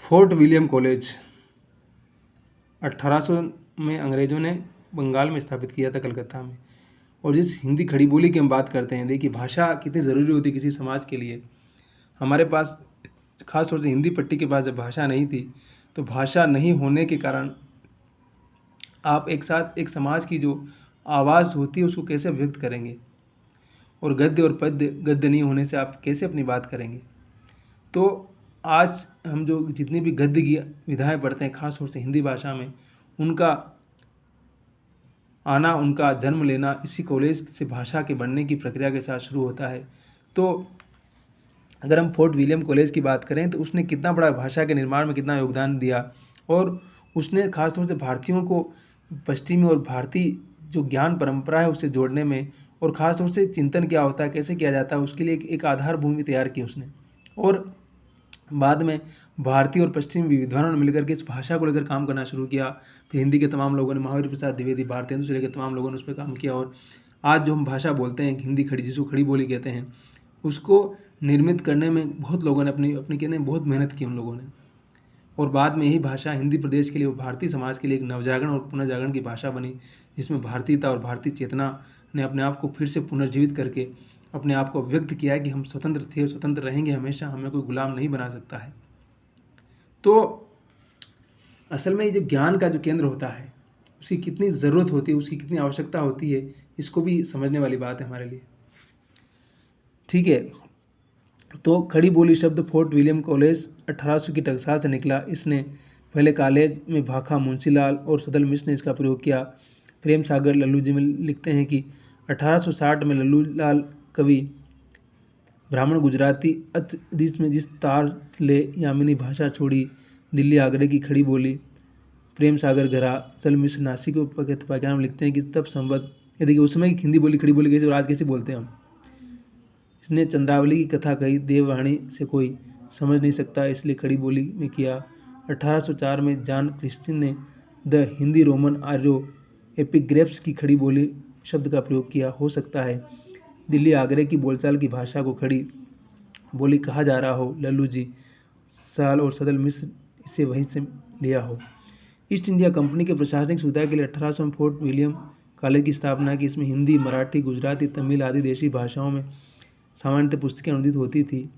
Fort William college 1800 में अंग्रेज़ों ने बंगाल में स्थापित किया था, कलकत्ता में। और जिस हिंदी खड़ी बोली की हम बात करते हैं, देखिए भाषा कितनी ज़रूरी होती है किसी समाज के लिए। हमारे पास खास तौर से हिंदी पट्टी के पास जब भाषा नहीं थी, तो भाषा नहीं होने के कारण आप एक साथ एक समाज की जो आवाज़ होती है उसको कैसे व्यक्त करेंगे, और गद्य और पद्य गद्य नहीं होने से आप कैसे अपनी बात करेंगे। तो आज हम जो जितनी भी गद्य की विधाएँ पढ़ते हैं खास तौर से हिंदी भाषा में, उनका आना, उनका जन्म लेना इसी कॉलेज से भाषा के बनने की प्रक्रिया के साथ शुरू होता है। तो अगर हम फोर्ट विलियम कॉलेज की बात करें तो उसने कितना बड़ा भाषा के निर्माण में कितना योगदान दिया, और उसने खास तौर से भारतीयों को पश्चिमी और भारतीय जो ज्ञान परंपरा है उससे जोड़ने में, और ख़ास तौर से चिंतन क्या होता है, कैसे किया जाता है, उसके लिए एक आधार भूमि तैयार की उसने। और बाद में भारतीय और पश्चिमी विद्वानों ने मिलकर के इस भाषा को लेकर काम करना शुरू किया। फिर हिंदी के तमाम लोगों ने, महावीर प्रसाद द्विवेदी, भारतेंदु से लेकर तमाम लोगों ने उस पर काम किया। और आज जो हम भाषा बोलते हैं हिंदी खड़ी, जिसको खड़ी बोली कहते हैं, उसको निर्मित करने में बहुत लोगों ने अपनी अपनी कहने बहुत मेहनत की उन लोगों ने। और बाद में यही भाषा हिंदी प्रदेश के लिए, भारतीय समाज के लिए एक नवजागरण और पुनर्जागरण की भाषा बनी, जिसमें भारतीयता और भारतीय चेतना ने अपने आप को फिर से पुनर्जीवित करके अपने आप को व्यक्त किया है कि हम स्वतंत्र थे और स्वतंत्र रहेंगे हमेशा, हमें कोई गुलाम नहीं बना सकता है। तो असल में ये जो ज्ञान का जो केंद्र होता है उसकी कितनी ज़रूरत होती है, उसकी कितनी आवश्यकता होती है, इसको भी समझने वाली बात है हमारे लिए। ठीक है, तो खड़ी बोली शब्द फोर्ट विलियम कॉलेज 1800 की टकसाल से निकला। इसने पहले कॉलेज में भाखा, मुंशीलाल और सदल मिश्र ने इसका प्रयोग किया। प्रेम सागर लल्लू जी में लिखते हैं कि 1860 में लल्लू लाल कवि ब्राह्मण गुजराती अत जिस तार ले यामिनी भाषा छोड़ी, दिल्ली आगरे की खड़ी बोली। प्रेम सागर घरा सल मिश्र नासिक उपाख्यान में लिखते हैं कि तब संवत, ये देखिए उस समय की हिंदी बोली खड़ी बोली कैसे और आज कैसे बोलते हैं हम। इसने चंद्रावली की कथा कही, देववाणी से कोई समझ नहीं सकता, इसलिए खड़ी बोली में किया। 1804 में जॉन क्रिस्टिन ने द हिंदी रोमन आर्यो एपिग्रेप्स की खड़ी बोली शब्द का प्रयोग किया। हो सकता है दिल्ली आगरे की बोलचाल की भाषा को खड़ी बोली कहा जा रहा हो। लल्लू जी साल और सदल मिश्र इसे वहीं से लिया हो। ईस्ट इंडिया कंपनी के प्रशासनिक सुविधा के लिए 1800 में फोर्ट विलियम कॉलेज की स्थापना की। इसमें हिंदी, मराठी, गुजराती, तमिल आदि देशी भाषाओं में सामान्यतः पुस्तकें अनुदित होती थी।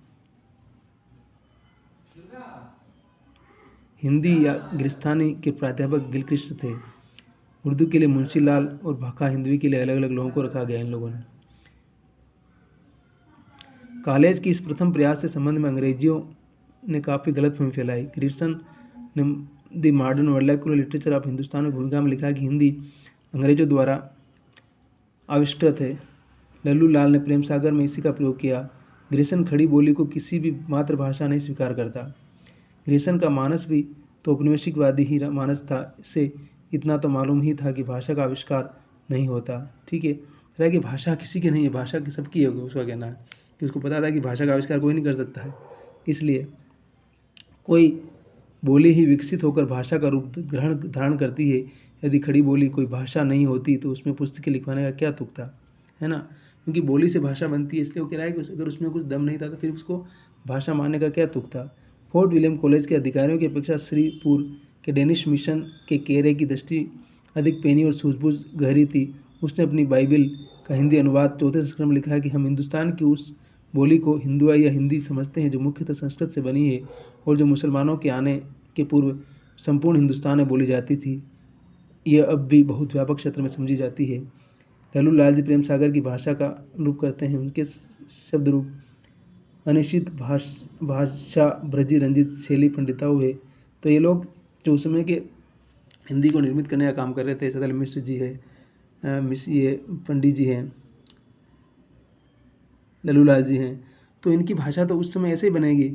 हिंदी या गिरस्तानी के प्राध्यापक गिलक्रिस्ट थे। उर्दू के लिए मुंशीलाल और भाखा हिंदवी के लिए अलग अलग लोगों को रखा गया इन लोगों ने। कॉलेज की इस प्रथम प्रयास से संबंध में अंग्रेजियों ने काफ़ी गलतफहमी फैलाई। ग्रियर्सन ने the modern vernacular literature of Hindustan में भूमिका में लिखा कि हिंदी अंग्रेजों द्वारा आविष्कृत है। लल्लू लाल ने प्रेम सागर में इसी का प्रयोग किया। ग्रियर्सन खड़ी बोली को किसी भी मातृभाषा नहीं स्वीकार करता। ग्रियर्सन का मानस भी तो औपनिवेशिकवादी ही मानस था। इससे इतना तो मालूम ही था कि भाषा का आविष्कार नहीं होता। ठीक है, तो कि भाषा किसी की नहीं है, भाषा की सबकी है, उसका कहना है कि उसको पता था कि भाषा का आविष्कार कोई नहीं कर सकता है। इसलिए कोई बोली ही विकसित होकर भाषा का रूप ग्रहण धारण करती है। यदि खड़ी बोली कोई भाषा नहीं होती तो उसमें पुस्तकें लिखवाने का क्या तुक था, है ना। क्योंकि बोली से भाषा बनती है, इसलिए वो कह रहा है कि अगर उसमें कुछ दम नहीं था तो फिर उसको भाषा मानने का क्या तुक था। फोर्ट विलियम कॉलेज के अधिकारियों की अपेक्षा श्रीपुर के डेनिश मिशन के केरे की दृष्टि अधिक पैनी और सूझबूझ गहरी थी। उसने अपनी बाइबिल का हिंदी अनुवाद 4थे संस्करण में लिखा है कि हम हिंदुस्तान की उस बोली को हिंदुआ या हिंदी समझते हैं जो मुख्यतः संस्कृत से बनी है और जो मुसलमानों के आने के पूर्व संपूर्ण हिंदुस्तान में बोली जाती थी। यह अब भी बहुत व्यापक क्षेत्र में समझी जाती है। लल्लू लाल जी प्रेम सागर की भाषा का रूप करते हैं। उनके शब्द रूप अनिश्चित भाषा ब्रजी रंजित शैली पंडिता हुए। तो ये लोग जो उस समय के हिंदी को निर्मित करने का काम कर रहे थे, सदल मिश्र जी है, ये पंडित जी हैं, लल्लू लाल जी हैं, तो इनकी भाषा तो उस समय ऐसे ही बनेगी।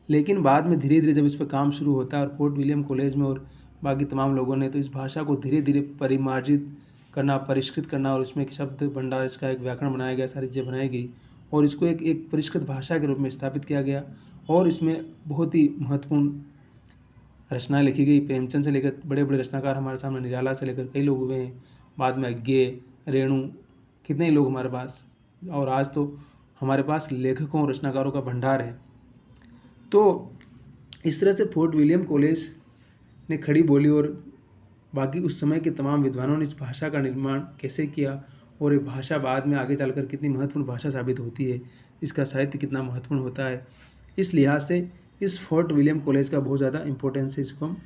लेकिन बाद में धीरे धीरे जब इस पर काम शुरू होता है और फोर्ट विलियम कॉलेज में और बाकी तमाम लोगों ने तो इस भाषा को धीरे धीरे परिमार्जित करना, परिष्कृत करना, और इसमें एक शब्द भंडार, इसका एक व्याकरण बनाया गया, सारी चीज़ें बनाई गई और इसको एक परिष्कृत भाषा के रूप में स्थापित किया गया। और इसमें बहुत ही महत्वपूर्ण रचनाएँ लिखी गई। प्रेमचंद से लेकर बड़े बड़े रचनाकार हमारे सामने, निराला से लेकर कई लोग हुए हैं। बाद में अज्ञे, रेणु, कितने ही लोग हमारे पास, और आज तो हमारे पास लेखकों और रचनाकारों का भंडार है। तो इस तरह से फोर्ट विलियम कॉलेज ने खड़ी बोली और बाकी उस समय के तमाम विद्वानों ने इस भाषा का निर्माण कैसे किया और ये भाषा बाद में आगे चलकर कितनी महत्वपूर्ण भाषा साबित होती है, इसका साहित्य कितना महत्वपूर्ण होता है, इस लिहाज से इस फोर्ट विलियम कॉलेज का बहुत ज़्यादा इम्पोर्टेंस है, इसको हम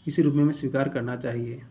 इसी रूप में हमें स्वीकार करना चाहिए।